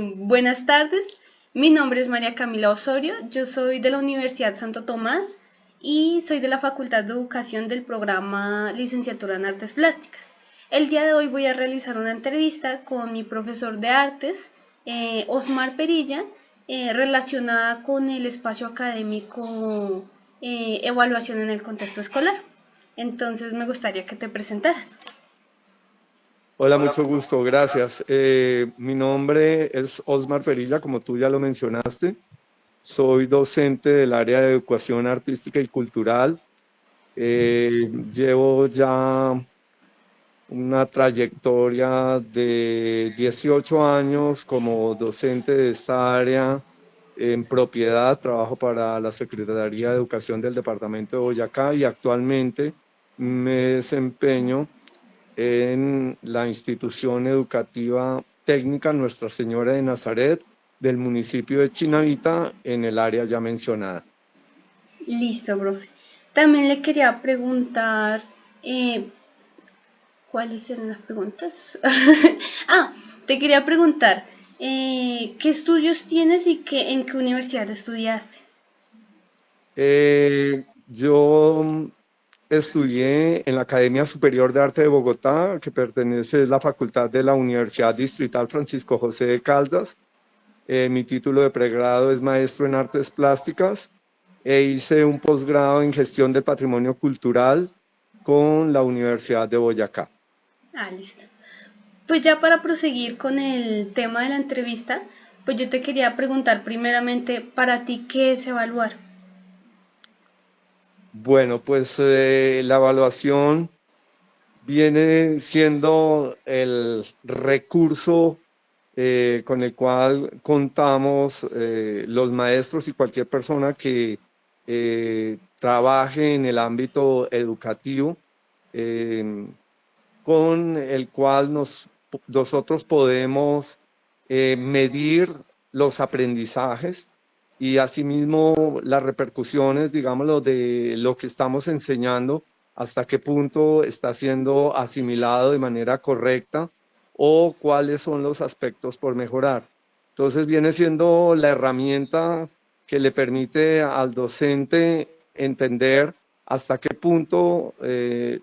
Buenas tardes, mi nombre es María Camila Osorio, yo soy de la Universidad Santo Tomás y soy de la Facultad de Educación del programa Licenciatura en Artes Plásticas. El día de hoy voy a realizar una entrevista con mi profesor de artes, Osmar Perilla, relacionada con el espacio académico, evaluación en el contexto escolar. Entonces me gustaría que te presentaras. Hola, mucho gusto, gracias. Mi nombre es Osmar Perilla, como tú ya lo mencionaste. Soy docente del área de educación artística y cultural. Llevo ya una trayectoria de 18 años como docente de esta área en propiedad. Trabajo para la Secretaría de Educación del Departamento de Boyacá y actualmente me desempeño en la institución educativa técnica Nuestra Señora de Nazaret del municipio de Chinavita en el área ya mencionada. Listo, profe. También le quería preguntar, eh, ¿cuáles eran las preguntas? Te quería preguntar, ¿qué estudios tienes y en qué universidad estudiaste? Yo estudié en la Academia Superior de Arte de Bogotá, que pertenece a la facultad de la Universidad Distrital Francisco José de Caldas. Mi título de pregrado es maestro en artes plásticas e hice un posgrado en gestión del patrimonio cultural con la Universidad de Boyacá. Listo. Pues ya para proseguir con el tema de la entrevista, pues yo te quería preguntar primeramente, para ti, ¿qué es evaluar? Bueno, pues la evaluación viene siendo el recurso con el cual contamos los maestros y cualquier persona que trabaje en el ámbito educativo, eh, con el cual nosotros podemos medir los aprendizajes y asimismo las repercusiones, digámoslo, de lo que estamos enseñando, hasta qué punto está siendo asimilado de manera correcta o cuáles son los aspectos por mejorar. Entonces viene siendo la herramienta que le permite al docente entender hasta qué punto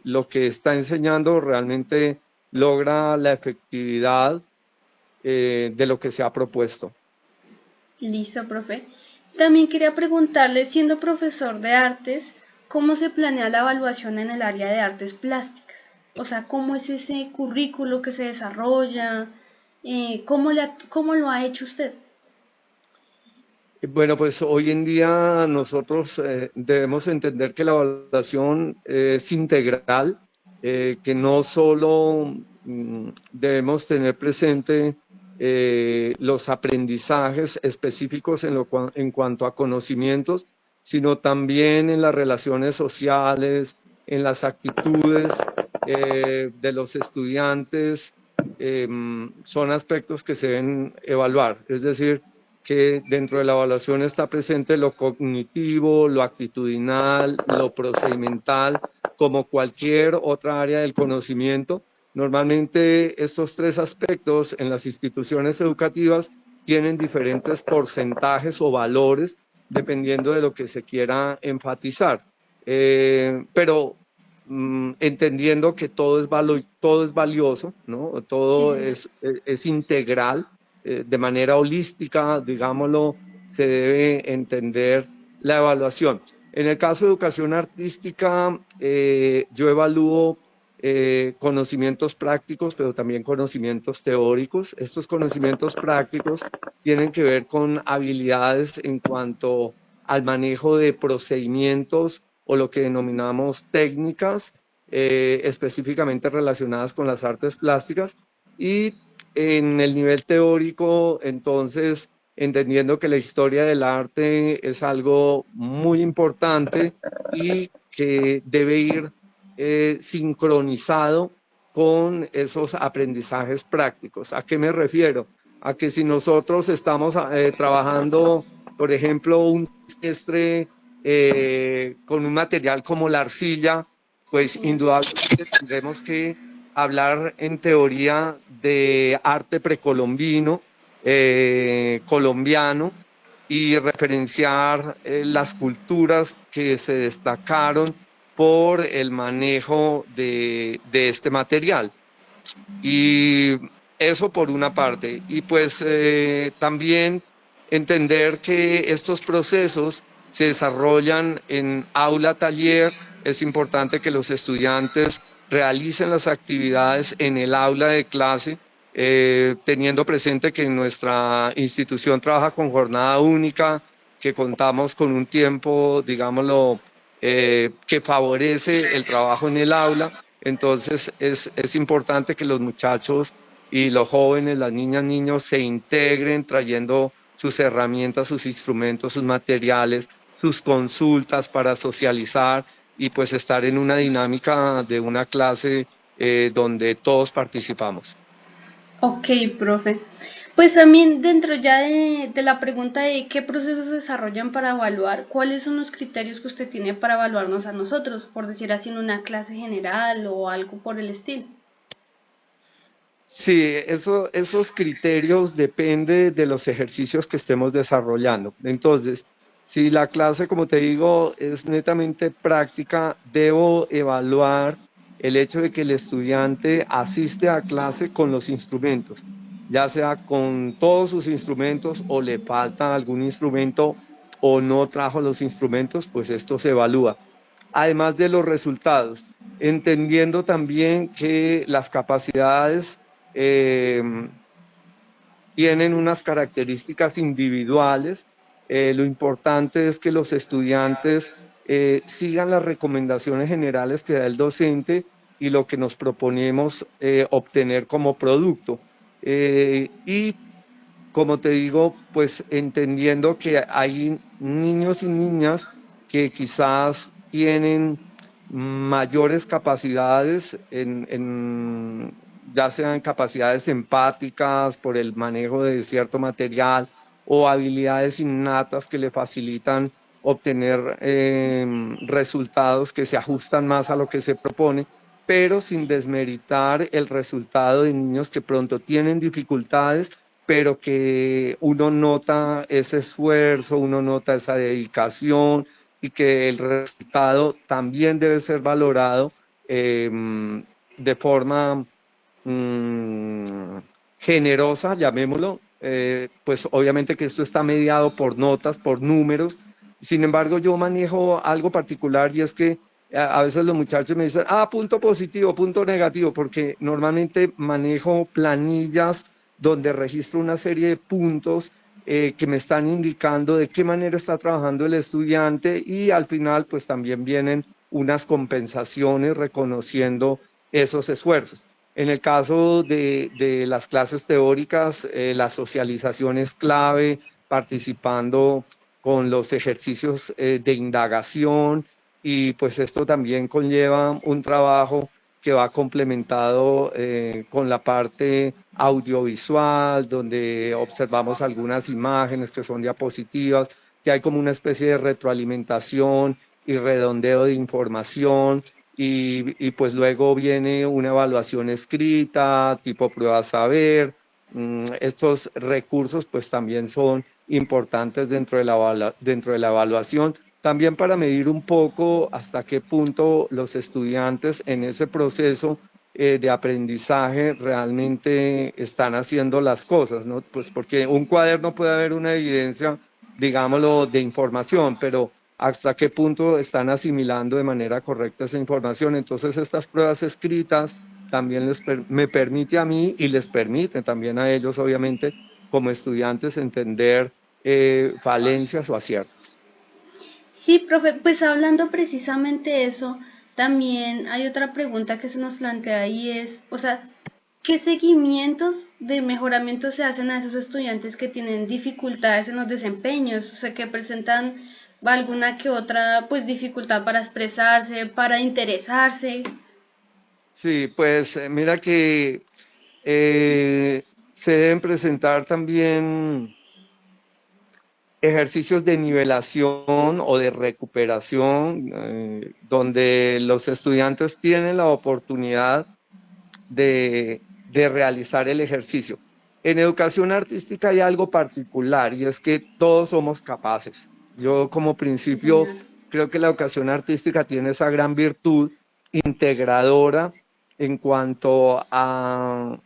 lo que está enseñando realmente logra la efectividad de lo que se ha propuesto. Listo, profe. También quería preguntarle, siendo profesor de artes, ¿cómo se planea la evaluación en el área de artes plásticas? O sea, ¿cómo es ese currículo que se desarrolla? ¿Cómo lo ha hecho usted? Bueno, pues hoy en día nosotros debemos entender que la evaluación es integral, que no solo debemos tener presente los aprendizajes específicos en cuanto a conocimientos, sino también en las relaciones sociales, en las actitudes de los estudiantes. Son aspectos que se deben evaluar, es decir, que dentro de la evaluación está presente lo cognitivo, lo actitudinal, lo procedimental, como cualquier otra área del conocimiento. Normalmente estos tres aspectos en las instituciones educativas tienen diferentes porcentajes o valores dependiendo de lo que se quiera enfatizar. Pero entendiendo que todo es valioso, ¿no? Sí, Todo señor. es integral, de manera holística, digámoslo, se debe entender la evaluación. En el caso de educación artística, yo evalúo conocimientos prácticos, pero también conocimientos teóricos. Estos conocimientos prácticos tienen que ver con habilidades en cuanto al manejo de procedimientos o lo que denominamos técnicas, específicamente relacionadas con las artes plásticas, y en el nivel teórico, entonces, entendiendo que la historia del arte es algo muy importante y que debe ir sincronizado con esos aprendizajes prácticos. ¿A qué me refiero? A que si nosotros estamos trabajando, por ejemplo, un semestre con un material como la arcilla, Sí, pues señor. indudablemente tendremos que hablar en teoría de arte precolombino, colombiano y referenciar las culturas que se destacaron por el manejo de este material. Y eso por una parte. Y pues también entender que estos procesos se desarrollan en aula-taller. Es importante que los estudiantes realicen las actividades en el aula de clase, teniendo presente que nuestra institución trabaja con jornada única, que contamos con un tiempo, digámoslo, que favorece el trabajo en el aula. Entonces es importante que los muchachos y los jóvenes, las niñas, niños se integren trayendo sus herramientas, sus instrumentos, sus materiales, sus consultas para socializar y pues estar en una dinámica de una clase donde todos participamos. Ok, profe. Pues también dentro ya de la pregunta de qué procesos se desarrollan para evaluar, ¿cuáles son los criterios que usted tiene para evaluarnos a nosotros, por decir así, en una clase general o algo por el estilo? Sí, esos criterios dependen de los ejercicios que estemos desarrollando. Entonces, si la clase, como te digo, es netamente práctica, debo evaluar el hecho de que el estudiante asiste a clase con los instrumentos, ya sea con todos sus instrumentos o le falta algún instrumento o no trajo los instrumentos, pues esto se evalúa. Además de los resultados, entendiendo también que las capacidades eh, tienen unas características individuales. Lo importante es que los estudiantes sigan las recomendaciones generales que da el docente y lo que nos proponemos obtener como producto. Y como te digo, pues entendiendo que hay niños y niñas que quizás tienen mayores capacidades ya sean capacidades empáticas por el manejo de cierto material o habilidades innatas que le facilitan obtener resultados que se ajustan más a lo que se propone, pero sin desmeritar el resultado de niños que pronto tienen dificultades, pero que uno nota ese esfuerzo, uno nota esa dedicación y que el resultado también debe ser valorado de forma generosa, llamémoslo, pues obviamente que esto está mediado por notas, por números. Sin embargo, yo manejo algo particular y es que a veces los muchachos me dicen, punto positivo, punto negativo, porque normalmente manejo planillas donde registro una serie de puntos que me están indicando de qué manera está trabajando el estudiante y al final pues también vienen unas compensaciones reconociendo esos esfuerzos. En el caso de las clases teóricas, la socialización es clave, participando con los ejercicios de indagación y pues esto también conlleva un trabajo que va complementado con la parte audiovisual, donde observamos algunas imágenes que son diapositivas, que hay como una especie de retroalimentación y redondeo de información, y pues luego viene una evaluación escrita, tipo prueba saber. Estos recursos pues también son importantes dentro de la evaluación, también para medir un poco hasta qué punto los estudiantes en ese proceso de aprendizaje realmente están haciendo las cosas, ¿no? Pues porque un cuaderno puede haber una evidencia, digámoslo, de información, pero hasta qué punto están asimilando de manera correcta esa información. Entonces estas pruebas escritas también me permite a mí y les permite también a ellos, obviamente, como estudiantes, entender falencias o aciertos. Sí, profe, pues hablando precisamente de eso, también hay otra pregunta que se nos plantea y es, o sea, ¿qué seguimientos de mejoramiento se hacen a esos estudiantes que tienen dificultades en los desempeños? O sea, que presentan alguna que otra, pues, dificultad para expresarse, para interesarse. Sí, pues mira que se deben presentar también ejercicios de nivelación o de recuperación, donde los estudiantes tienen la oportunidad de realizar el ejercicio. En educación artística hay algo particular y es que todos somos capaces. Yo como Sí, principio señor. creo que la educación artística tiene esa gran virtud integradora en cuanto a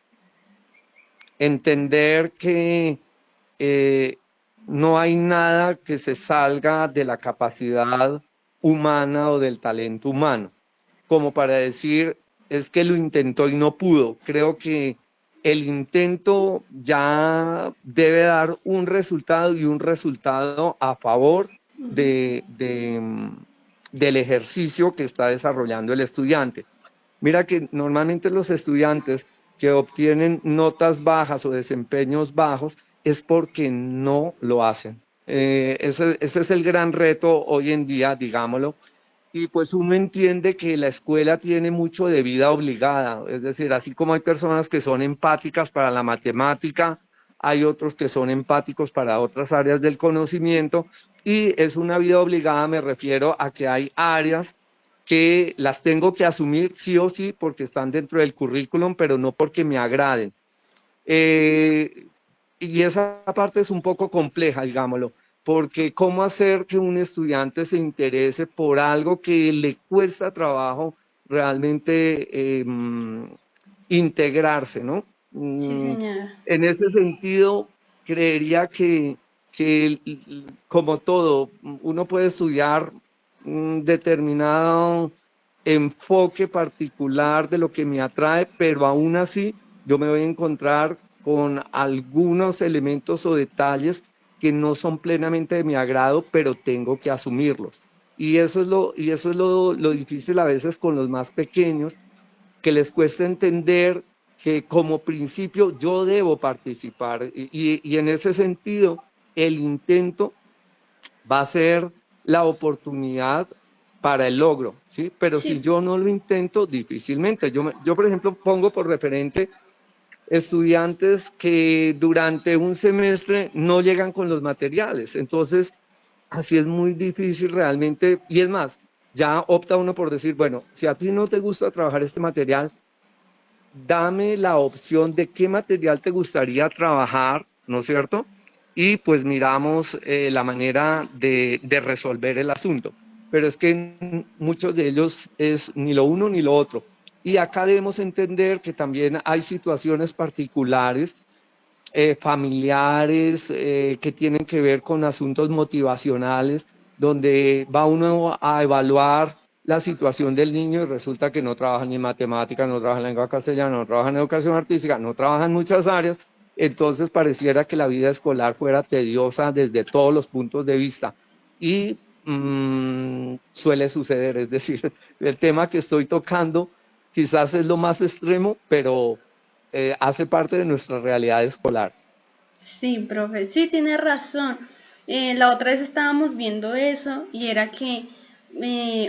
entender que eh, no hay nada que se salga de la capacidad humana o del talento humano, como para decir, es que lo intentó y no pudo. Creo que el intento ya debe dar un resultado y un resultado a favor Ujú. del ejercicio que está desarrollando el estudiante. Mira que normalmente los estudiantes que obtienen notas bajas o desempeños bajos es porque no lo hacen. Ese es el gran reto hoy en día, digámoslo, y pues uno entiende que la escuela tiene mucho de vida obligada, es decir, así como hay personas que son empáticas para la matemática, hay otros que son empáticos para otras áreas del conocimiento, y es una vida obligada, me refiero a que hay áreas que las tengo que asumir sí o sí porque están dentro del currículum, pero no porque me agraden. Eh, y esa parte es un poco compleja, digámoslo, porque cómo hacer que un estudiante se interese por algo que le cuesta trabajo realmente integrarse, ¿no? Sí, Mm, señor. en ese sentido, creería que como todo, uno puede estudiar un determinado enfoque particular de lo que me atrae, pero aún así yo me voy a encontrar con algunos elementos o detalles que no son plenamente de mi agrado, pero tengo que asumirlos. Y eso es lo difícil a veces con los más pequeños, que les cuesta entender que como principio yo debo participar. Y en ese sentido, el intento va a ser la oportunidad para el logro, ¿sí? Pero si Sí. yo no lo intento, difícilmente. Yo por ejemplo, pongo por referente estudiantes que durante un semestre no llegan con los materiales. Entonces, así es muy difícil realmente. Y es más, ya opta uno por decir, bueno, si a ti no te gusta trabajar este material, dame la opción de qué material te gustaría trabajar, ¿no es cierto? Y pues miramos la manera de resolver el asunto. Pero es que muchos de ellos es ni lo uno ni lo otro. Y acá debemos entender que también hay situaciones particulares, familiares, que tienen que ver con asuntos motivacionales, donde va uno a evaluar la situación del niño y resulta que no trabaja ni en matemáticas, no trabaja en lengua castellana, no trabaja en educación artística, no trabaja en muchas áreas, entonces pareciera que la vida escolar fuera tediosa desde todos los puntos de vista. Y suele suceder, es decir, el tema que estoy tocando quizás es lo más extremo, pero hace parte de nuestra realidad escolar. Sí, profe, sí tiene razón. La otra vez estábamos viendo eso y era que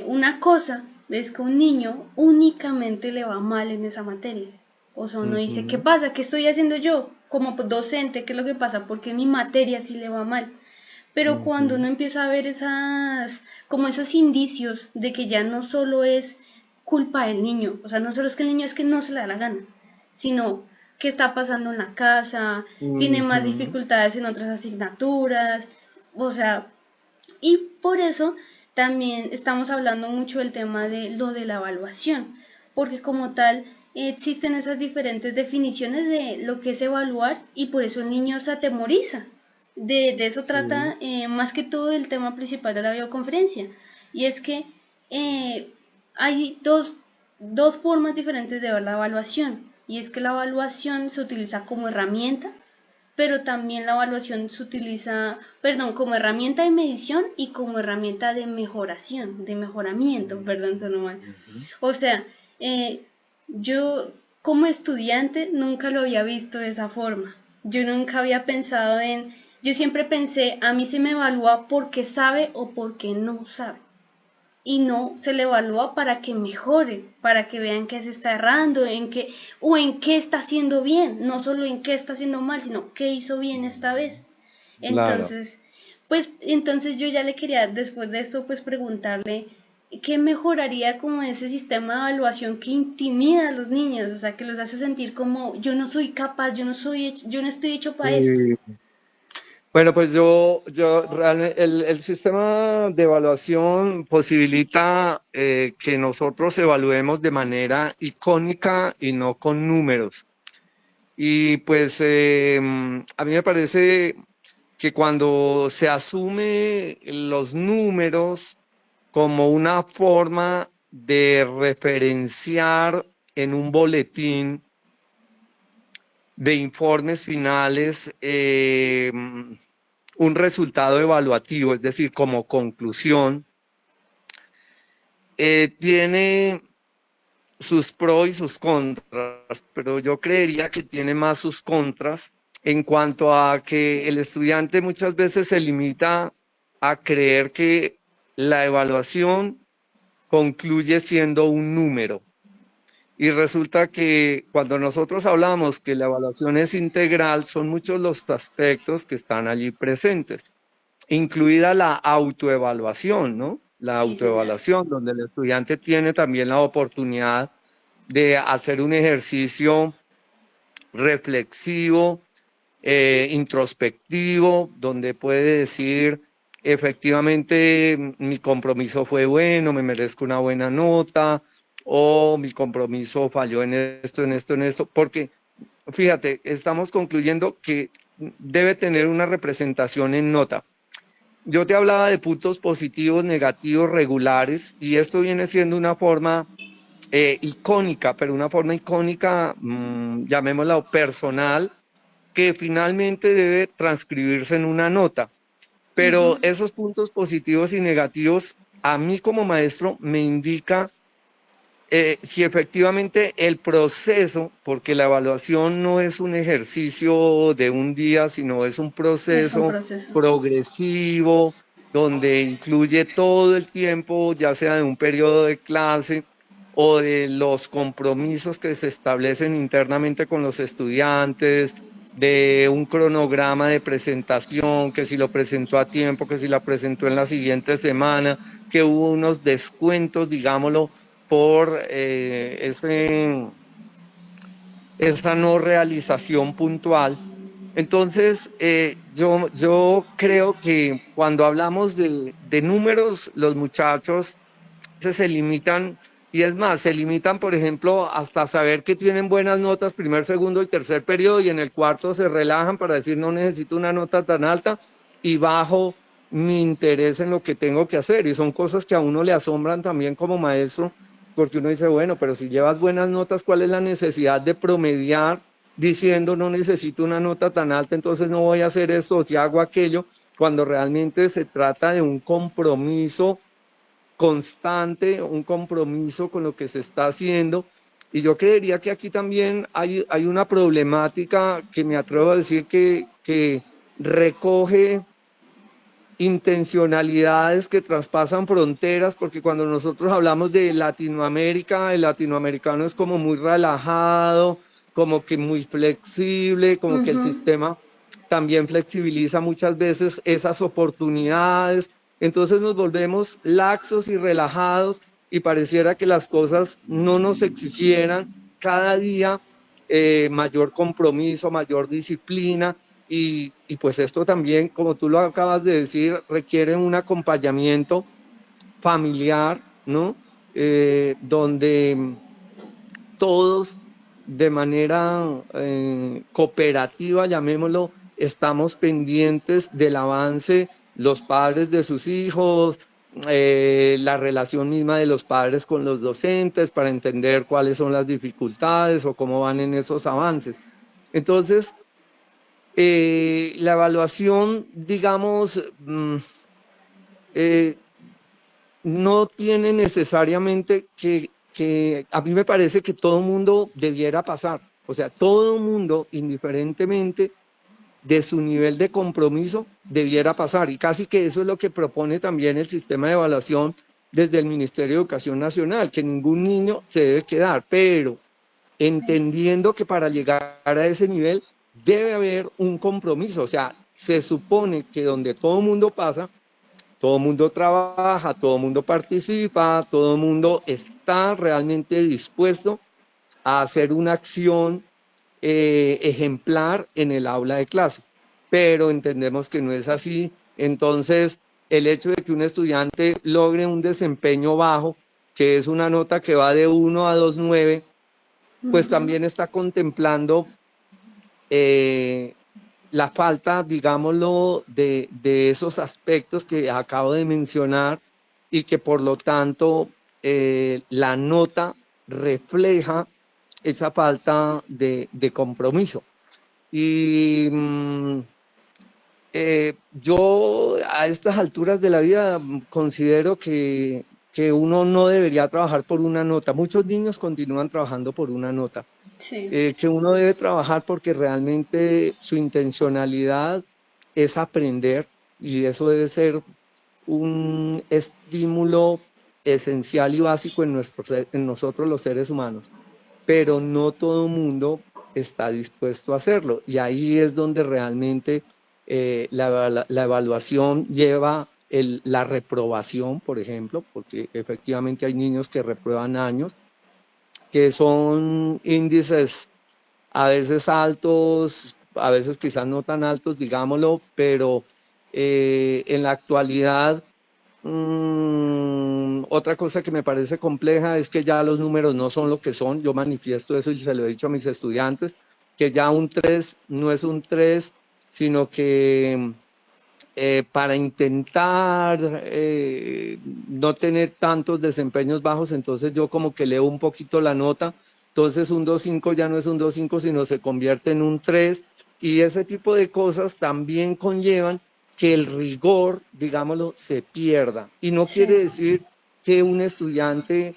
una cosa es que a un niño únicamente le va mal en esa materia. O sea, uno dice, ¿qué Ujú, pasa? ¿Qué estoy haciendo yo como docente? ¿Qué es lo que pasa? Porque en mi materia sí le va mal. Pero cuando ujú, uno empieza a ver como esos indicios de que ya no solo es culpa del niño, o sea, no solo es que el niño es que no se le da la gana, sino qué está pasando en la casa, tiene más ujú. dificultades en otras asignaturas, o sea, y por eso también estamos hablando mucho del tema de lo de la evaluación, porque como tal existen esas diferentes definiciones de lo que es evaluar y por eso el niño se atemoriza. De eso Sí, trata más que todo el tema principal de la videoconferencia. Y es que eh, hay dos formas diferentes de ver la evaluación. Y es que la evaluación se utiliza como herramienta, pero también la evaluación se utiliza, perdón, como herramienta de medición y como herramienta de mejoración, de mejoramiento, perdón, sonó mal. ujú. O sea, eh, yo como estudiante nunca lo había visto de esa forma. Yo nunca había pensado yo siempre pensé, a mí se me evalúa porque sabe o porque no sabe y no se le evalúa para que mejore, para que vean que se está errando, o en qué está haciendo bien, no solo en qué está haciendo mal, sino qué hizo bien esta vez. Claro. Entonces, pues, entonces yo ya le quería, después de esto, pues preguntarle, ¿qué mejoraría como ese sistema de evaluación que intimida a los niños? O sea, que los hace sentir como yo no soy capaz, yo no estoy hecho para esto. Bueno, pues yo realmente, el sistema de evaluación posibilita que nosotros evaluemos de manera icónica y no con números. Y pues a mí me parece que cuando se asume los números como una forma de referenciar en un boletín de informes finales un resultado evaluativo, es decir, como conclusión, tiene sus pros y sus contras, pero yo creería que tiene más sus contras en cuanto a que el estudiante muchas veces se limita a creer que la evaluación concluye siendo un número. Y resulta que cuando nosotros hablamos que la evaluación es integral, son muchos los aspectos que están allí presentes, incluida la autoevaluación, ¿no? La Sí, señor. autoevaluación, donde el estudiante tiene también la oportunidad de hacer un ejercicio reflexivo, introspectivo, donde puede decir, efectivamente, mi compromiso fue bueno, me merezco una buena nota, o mi compromiso falló en esto, en esto, en esto, porque, fíjate, estamos concluyendo que debe tener una representación en nota. Yo te hablaba de puntos positivos, negativos, regulares, y esto viene siendo una forma icónica, pero una forma icónica, llamémosla personal, que finalmente debe transcribirse en una nota. Pero Ujú. esos puntos positivos y negativos, a mí como maestro me indica si efectivamente el proceso, porque la evaluación no es un ejercicio de un día, sino es un Es un proceso proceso. progresivo, donde incluye todo el tiempo, ya sea de un periodo de clase o de los compromisos que se establecen internamente con los estudiantes, de un cronograma de presentación, que si lo presentó a tiempo, que si la presentó en la siguiente semana, que hubo unos descuentos, digámoslo, por esa no realización puntual. Entonces, yo creo que cuando hablamos de números, los muchachos se limitan, y es más, se limitan, por ejemplo, hasta saber que tienen buenas notas primer, segundo y tercer periodo, y en el cuarto se relajan para decir no necesito una nota tan alta y bajo mi interés en lo que tengo que hacer. Y son cosas que a uno le asombran también como maestro, porque uno dice, bueno, pero si llevas buenas notas, ¿cuál es la necesidad de promediar diciendo no necesito una nota tan alta, entonces no voy a hacer esto o si hago aquello, cuando realmente se trata de un compromiso constante, un compromiso con lo que se está haciendo? Y yo creería que aquí también hay una problemática que me atrevo a decir que recoge intencionalidades que traspasan fronteras, porque cuando nosotros hablamos de Latinoamérica, el latinoamericano es como muy relajado, como que muy flexible, como que el Ujú. sistema también flexibiliza muchas veces esas oportunidades, entonces nos volvemos laxos y relajados y pareciera que las cosas no nos exigieran cada día mayor compromiso, mayor disciplina, y pues esto también, como tú lo acabas de decir, requiere un acompañamiento familiar, ¿no? Donde todos de manera cooperativa, llamémoslo, estamos pendientes del avance, los padres de sus hijos, la relación misma de los padres con los docentes para entender cuáles son las dificultades o cómo van en esos avances. Entonces, la evaluación, digamos, eh, no tiene necesariamente que, a mí me parece que todo mundo debiera pasar, o sea, todo mundo, indiferentemente de su nivel de compromiso, debiera pasar, y casi que eso es lo que propone también el sistema de evaluación desde el Ministerio de Educación Nacional, que ningún niño se debe quedar, pero entendiendo que para llegar a ese nivel debe haber un compromiso, o sea, se supone que donde todo mundo pasa, todo el mundo trabaja, todo el mundo participa, todo el mundo está realmente dispuesto a hacer una acción ejemplar en el aula de clase, pero entendemos que no es así. Entonces, el hecho de que un estudiante logre un desempeño bajo, que es una nota que va de 1 a 2,9, pues también está contemplando la falta, digámoslo, de esos aspectos que acabo de mencionar y que por lo tanto la nota refleja esa falta de compromiso. Y yo a estas alturas de la vida considero que uno no debería trabajar por una nota. Muchos niños continúan trabajando por una nota. Sí. Que uno debe trabajar porque realmente su intencionalidad es aprender y eso debe ser un estímulo esencial y básico en nosotros los seres humanos, pero no todo el mundo está dispuesto a hacerlo y ahí es donde realmente la evaluación lleva la reprobación, por ejemplo, porque efectivamente hay niños que reprueban años, que son índices a veces altos, a veces quizás no tan altos, digámoslo, pero en la actualidad otra cosa que me parece compleja es que ya los números no son lo que son. Yo manifiesto eso y se lo he dicho a mis estudiantes, que ya un 3 no es un 3, sino que para intentar no tener tantos desempeños bajos, entonces yo como que leo un poquito la nota, entonces un 2,5 ya no es un 2,5, sino se convierte en un 3, y ese tipo de cosas también conllevan que el rigor, digámoslo, se pierda. Y no quiere Sí. decir que un estudiante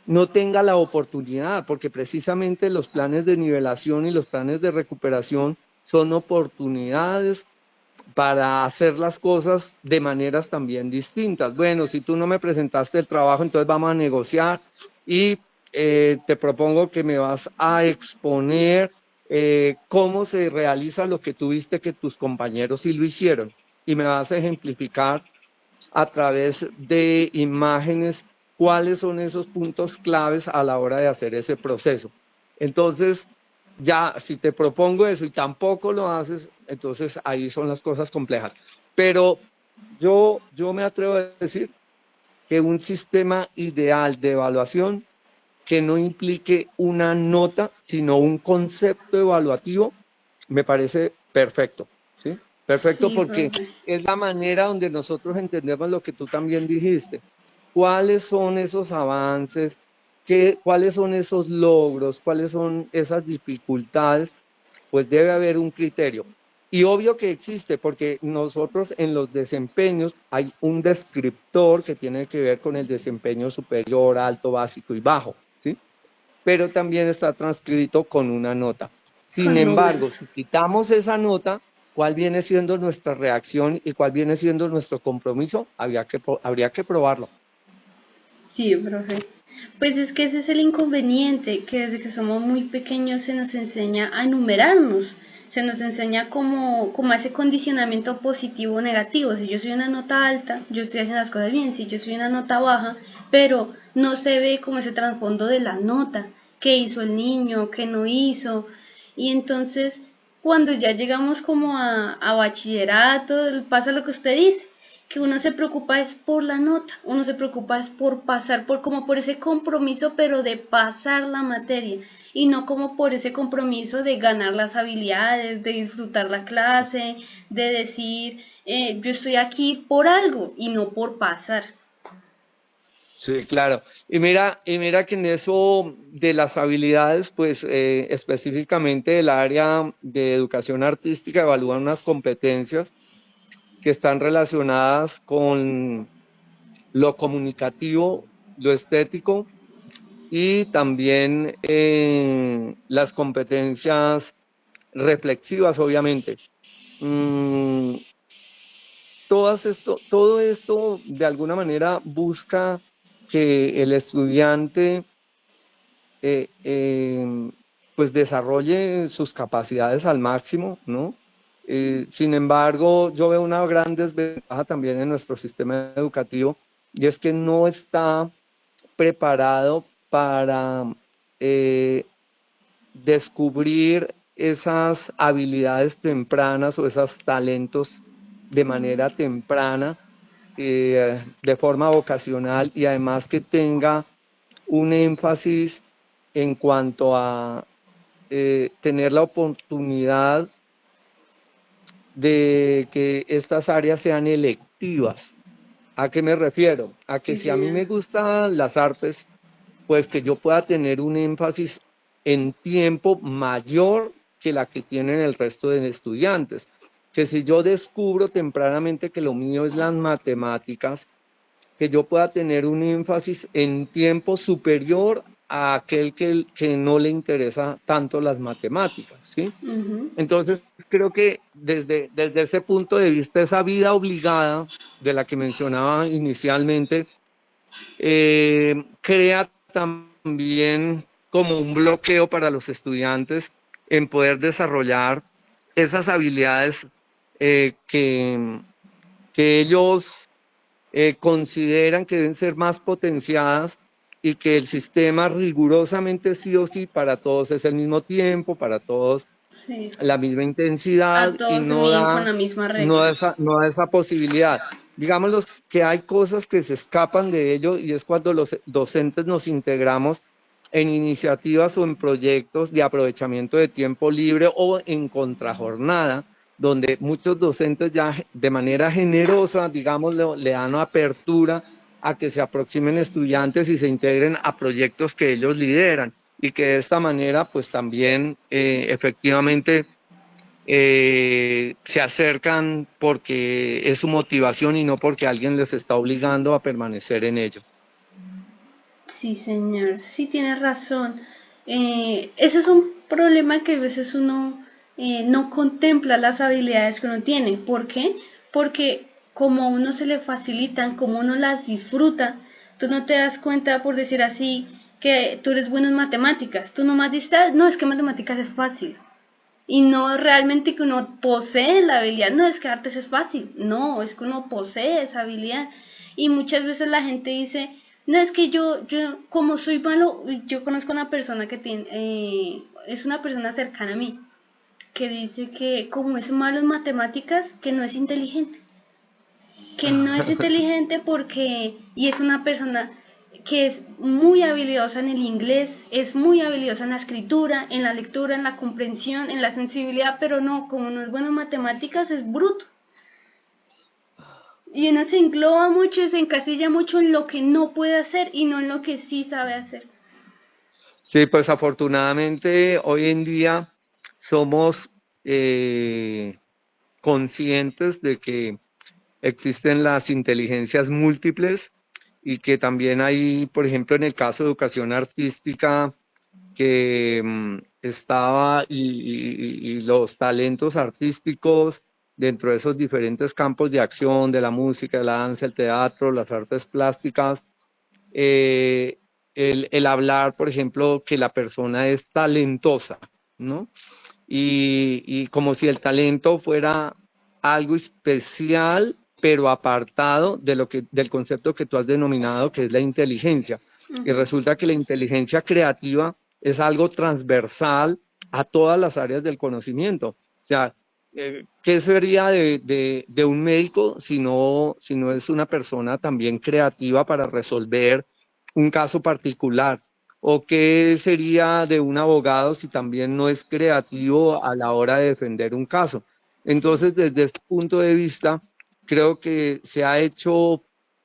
no tenga la oportunidad, porque precisamente los planes de nivelación y los planes de recuperación son oportunidades para hacer las cosas de maneras también distintas. Bueno, si tú no me presentaste el trabajo, entonces vamos a negociar y te propongo que me vas a exponer cómo se realiza lo que tuviste que tus compañeros sí lo hicieron y me vas a ejemplificar a través de imágenes cuáles son esos puntos claves a la hora de hacer ese proceso. Entonces, ya si te propongo eso y tampoco lo haces, entonces ahí son las cosas complejas. Pero yo me atrevo a decir que un sistema ideal de evaluación que no implique una nota, sino un concepto evaluativo, me parece perfecto, ¿sí? Perfecto Sí, porque profe. es la manera donde nosotros entendemos lo que tú también dijiste. ¿Cuáles son esos avances? ¿Cuáles son esos logros? ¿Cuáles son esas dificultades? Pues debe haber un criterio. Y obvio que existe, porque nosotros en los desempeños hay un descriptor que tiene que ver con el desempeño superior, alto, básico y bajo, ¿sí? Pero también está transcrito con una nota. Sin Con números. embargo, si quitamos esa nota, ¿cuál viene siendo nuestra reacción y cuál viene siendo nuestro compromiso? Habría que probarlo. Sí, profe. Pues es que ese es el inconveniente, que desde que somos muy pequeños se nos enseña a numerarnos, se nos enseña como ese condicionamiento positivo o negativo. Si yo soy una nota alta, yo estoy haciendo las cosas bien, si yo soy una nota baja, pero no se ve como ese trasfondo de la nota, qué hizo el niño, qué no hizo, y entonces cuando ya llegamos como a bachillerato, pasa lo que usted dice, que uno se preocupa es por la nota, uno se preocupa es por pasar, como por ese compromiso, pero de pasar la materia, y no como por ese compromiso de ganar las habilidades, de disfrutar la clase, de decir, yo estoy aquí por algo y no por pasar. Sí, claro. Y mira que en eso de las habilidades, pues específicamente el área de educación artística evalúa unas competencias que están relacionadas con lo comunicativo, lo estético y también las competencias reflexivas, obviamente. Mm, todo esto de alguna manera busca que el estudiante eh, eh, pues desarrolle sus capacidades al máximo, ¿no? Sin embargo, yo veo una gran desventaja también en nuestro sistema educativo y es que no está preparado para descubrir esas habilidades tempranas o esos talentos de manera temprana, de forma vocacional y además que tenga un énfasis en cuanto a tener la oportunidad de que estas áreas sean electivas. ¿A qué me refiero? A que Sí, si a mí señor. me gustan las artes, pues que yo pueda tener un énfasis en tiempo mayor que la que tienen el resto de estudiantes. Que si yo descubro tempranamente que lo mío es las matemáticas, que yo pueda tener un énfasis en tiempo superior a aquel que no le interesa tanto las matemáticas, ¿sí? Ujú. Entonces, creo que desde ese punto de vista, esa vida obligada de la que mencionaba inicialmente, crea también como un bloqueo para los estudiantes en poder desarrollar esas habilidades que ellos consideran que deben ser más potenciadas y que el sistema rigurosamente sí o sí para todos es el mismo tiempo, para todos Sí. la misma A intensidad y todos se miden con la misma regla. no da esa posibilidad. Digamos que hay cosas que se escapan de ello y es cuando los docentes nos integramos en iniciativas o en proyectos de aprovechamiento de tiempo libre o en contrajornada, donde muchos docentes ya de manera generosa, digamos, le dan apertura a que se aproximen estudiantes y se integren a proyectos que ellos lideran y que de esta manera pues también efectivamente se acercan porque es su motivación y no porque alguien les está obligando a permanecer en ello. Sí, señor, sí tiene razón. Ese es un problema que a veces uno no contempla las habilidades que uno tiene. ¿Por qué? Porque como a uno se le facilitan, como uno las disfruta, tú no te das cuenta, por decir así, que tú eres bueno en matemáticas. Tú nomás dices, "Ah, no, es que matemáticas es fácil". Y no realmente que uno posee la habilidad, no es que artes es fácil, no, es que uno posee esa habilidad. Y muchas veces la gente dice, no, es que yo como soy malo, yo conozco una persona que tiene, es una persona cercana a mí, que dice que como es malo en matemáticas, que no es inteligente, que no es inteligente porque, y es una persona que es muy habilidosa en el inglés, es muy habilidosa en la escritura, en la lectura, en la comprensión, en la sensibilidad, pero no, como no es bueno en matemáticas, es bruto. Y uno se engloba mucho y se encasilla mucho en lo que no puede hacer y no en lo que sí sabe hacer. Sí, pues afortunadamente hoy en día somos conscientes de que existen las inteligencias múltiples y que también hay, por ejemplo, en el caso de educación artística, que estaba y los talentos artísticos dentro de esos diferentes campos de acción, de la música, de la danza, el teatro, las artes plásticas, eh, el hablar, por ejemplo, que la persona es talentosa, ¿no? Y como si el talento fuera algo especial, pero apartado de del concepto que tú has denominado, que es la inteligencia. Y Ujú. resulta que la inteligencia creativa es algo transversal a todas las áreas del conocimiento. O sea, ¿qué sería de un médico si no es una persona también creativa para resolver un caso particular? ¿O qué sería de un abogado si también no es creativo a la hora de defender un caso? Sí. Entonces, desde este punto de vista, creo que se ha hecho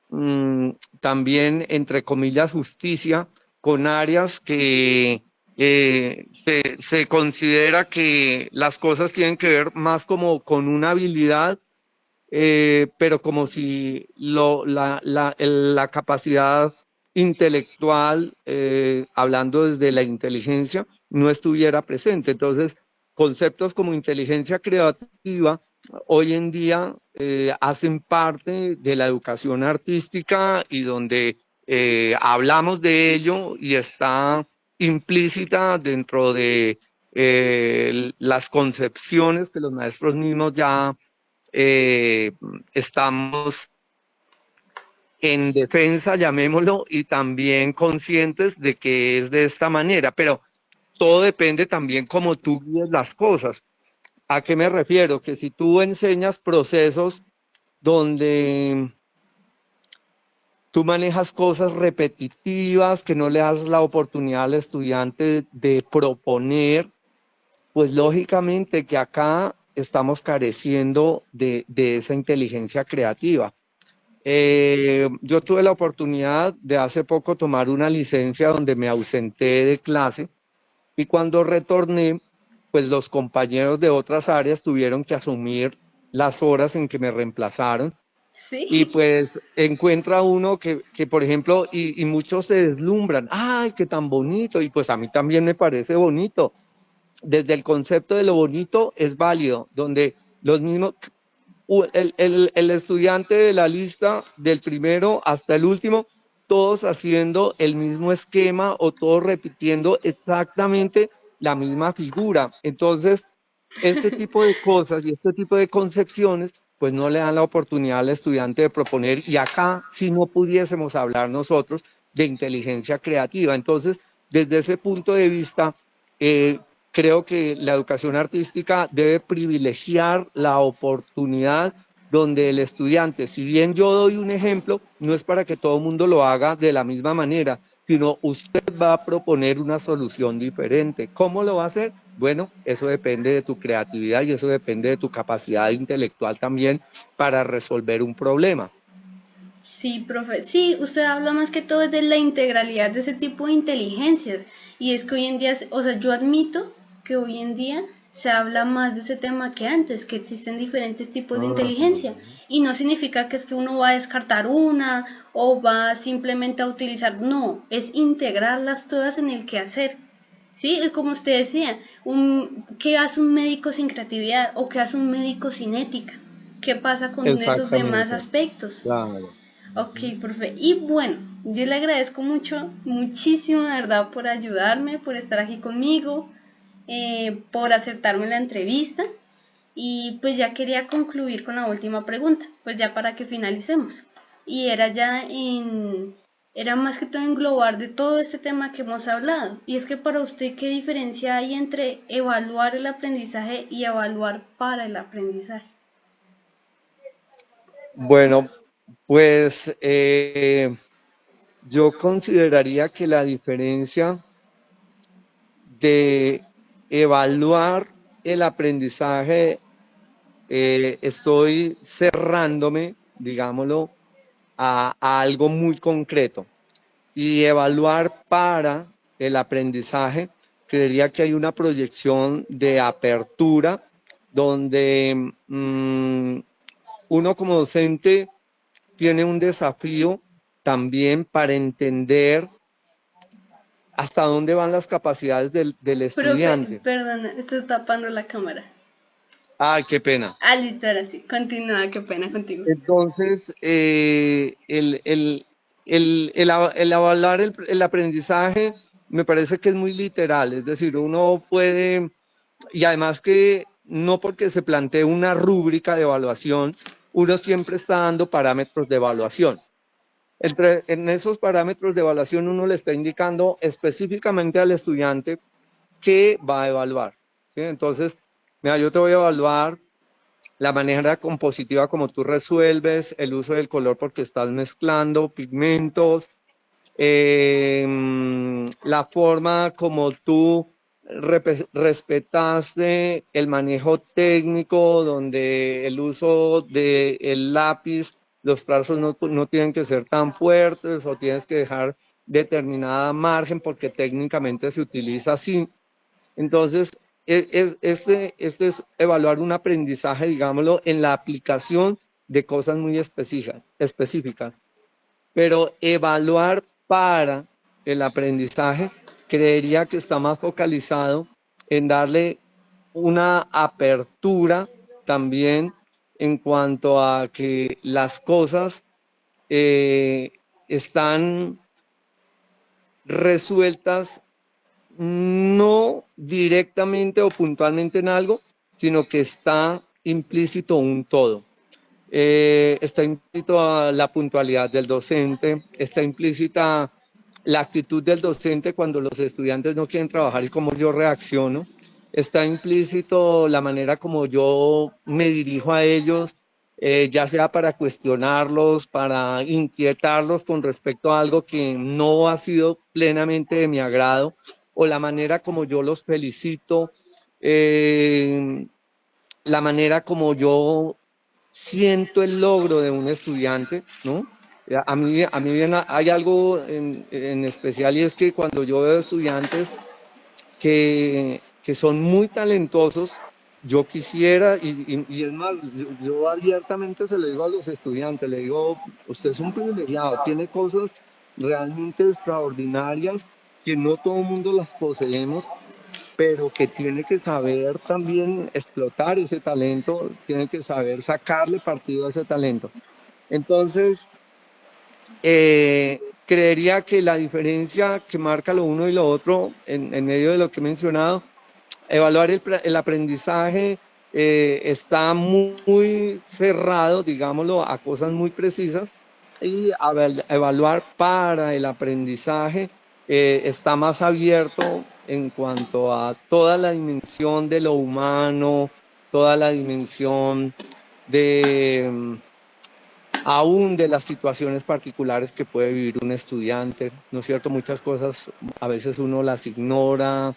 mm, también, entre comillas, justicia con áreas que se considera que las cosas tienen que ver más como con una habilidad, pero como si la capacidad intelectual, hablando desde la inteligencia, no estuviera presente. Entonces, conceptos como inteligencia creativa hoy en día hacen parte de la educación artística y donde hablamos de ello y está implícita dentro de las concepciones que los maestros mismos ya estamos en defensa, llamémoslo, y también conscientes de que es de esta manera, pero todo depende también cómo tú guíes las cosas. ¿A qué me refiero? Que si tú enseñas procesos donde tú manejas cosas repetitivas, que no le das la oportunidad al estudiante de proponer, pues lógicamente que acá estamos careciendo de esa inteligencia creativa. Yo tuve la oportunidad de hace poco tomar una licencia donde me ausenté de clase y cuando retorné, pues los compañeros de otras áreas tuvieron que asumir las horas en que me reemplazaron y Sí. pues encuentra uno que por ejemplo, y muchos se deslumbran, ¡ay, qué tan bonito! Y pues a mí también me parece bonito. Desde el concepto de lo bonito es válido, donde los mismos, el estudiante de la lista, del primero hasta el último, todos haciendo el mismo esquema o todos repitiendo exactamente la misma figura. Entonces, este tipo de cosas y este tipo de concepciones, pues no le dan la oportunidad al estudiante de proponer, y acá si no pudiésemos hablar nosotros de inteligencia creativa. Entonces, desde ese punto de vista, eh, creo que la educación artística debe privilegiar la oportunidad donde el estudiante, si bien yo doy un ejemplo, no es para que todo el mundo lo haga de la misma manera, sino usted va a proponer una solución diferente. ¿Cómo lo va a hacer? Bueno, eso depende de tu creatividad y eso depende de tu capacidad intelectual también para resolver un problema. Sí, profe. Sí, usted habla más que todo de la integralidad de ese tipo de inteligencias. Y es que hoy en día, o sea, yo admito que hoy en día se habla más de ese tema que antes, que existen diferentes tipos de inteligencia. Y no significa que es que uno va a descartar una o va simplemente a utilizar, no, es integrarlas todas en el quehacer. Sí, y como usted decía, ¿qué hace un médico sin creatividad o qué hace un médico sin ética? ¿Qué pasa con esos demás Exactamente, aspectos? claro. Ok, profe. Y bueno, yo le agradezco mucho, muchísimo, de verdad, por ayudarme, por estar aquí conmigo, por aceptarme la entrevista. Y pues ya quería concluir con la última pregunta, pues ya para que finalicemos. Y era más que todo englobar de todo este tema que hemos hablado. Y es que para usted, ¿qué diferencia hay entre evaluar el aprendizaje y evaluar para el aprendizaje? Bueno, pues yo consideraría que la diferencia de evaluar el aprendizaje, estoy cerrándome, digámoslo, a algo muy concreto. Y evaluar para el aprendizaje, creería que hay una proyección de apertura donde uno como docente tiene un desafío también para entender hasta dónde van las capacidades del Profe, estudiante. perdona, estoy tapando la cámara. Ay, qué pena. Ah, listo, ahora sí. Continúa, qué pena contigo. Entonces, el evaluar el aprendizaje me parece que es muy literal, es decir, uno puede, y además que no porque se plantee una rúbrica de evaluación, uno siempre está dando parámetros de evaluación. En esos parámetros de evaluación uno le está indicando específicamente al estudiante qué va a evaluar, ¿sí? Entonces, mira, yo te voy a evaluar la manera compositiva como tú resuelves, el uso del color porque estás mezclando pigmentos, la forma como tú respetaste el manejo técnico, donde el uso del lápiz, los trazos no tienen que ser tan fuertes o tienes que dejar determinada margen porque técnicamente se utiliza así. Entonces, este es evaluar un aprendizaje, digámoslo, en la aplicación de cosas muy específicas. Pero evaluar para el aprendizaje, creería que está más focalizado en darle una apertura también en cuanto a que las cosas están resueltas no directamente o puntualmente en algo, sino que está implícito un todo. Está implícito a la puntualidad del docente, está implícita la actitud del docente cuando los estudiantes no quieren trabajar y cómo yo reacciono, está implícito la manera como yo me dirijo a ellos, ya sea para cuestionarlos, para inquietarlos con respecto a algo que no ha sido plenamente de mi agrado, o la manera como yo los felicito, eh, la manera como yo siento el logro de un estudiante, ¿no? A mí bien, hay algo en especial, y es que cuando yo veo estudiantes que son muy talentosos, yo quisiera, y es más, yo abiertamente se lo digo a los estudiantes, le digo, usted es un privilegiado, tiene cosas realmente extraordinarias que no todo el mundo las poseemos, pero que tiene que saber también explotar ese talento, tiene que saber sacarle partido a ese talento. Entonces, creería que la diferencia que marca lo uno y lo otro en medio de lo que he mencionado, evaluar el aprendizaje está muy cerrado, digámoslo, a cosas muy precisas, y evaluar para el aprendizaje está más abierto en cuanto a toda la dimensión de lo humano, toda la dimensión de aún de las situaciones particulares que puede vivir un estudiante, ¿no es cierto? Muchas cosas a veces uno las ignora,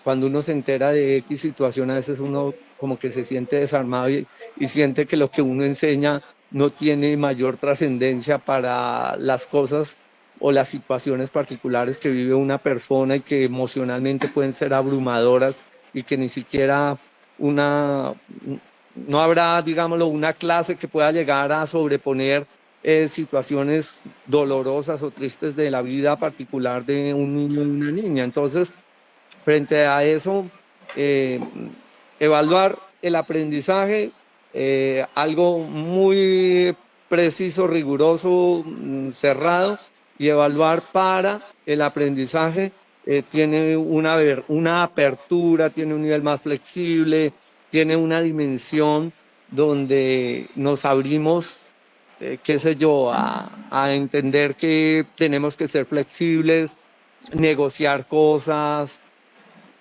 cuando uno se entera de X situación, a veces uno como que se siente desarmado y siente que lo que uno enseña no tiene mayor trascendencia para las cosas o las situaciones particulares que vive una persona y que emocionalmente pueden ser abrumadoras y que ni siquiera una, no habrá, digámoslo, una clase que pueda llegar a sobreponer situaciones dolorosas o tristes de la vida particular de un niño y una niña. Entonces, frente a eso, eh, evaluar el aprendizaje, algo muy preciso, riguroso, cerrado, y evaluar para el aprendizaje tiene una apertura, tiene un nivel más flexible, tiene una dimensión donde nos abrimos, qué sé yo, a entender que tenemos que ser flexibles, negociar cosas,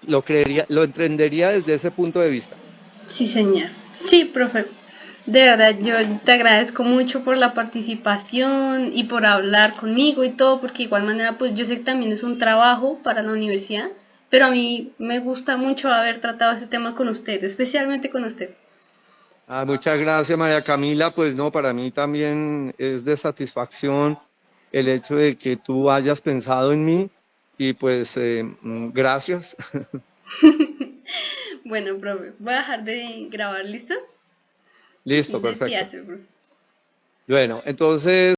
lo entendería desde ese punto de vista. Sí, señor. Sí, profe. De verdad, yo te agradezco mucho por la participación y por hablar conmigo y todo, porque de igual manera, pues yo sé que también es un trabajo para la universidad, pero a mí me gusta mucho haber tratado ese tema con usted, especialmente con usted. Muchas gracias, María Camila. Pues no, para mí también es de satisfacción el hecho de que tú hayas pensado en mí y pues gracias. Bueno, profe, voy a dejar de grabar, ¿listo? Listo, perfecto. Despídase, profe. Bueno, entonces...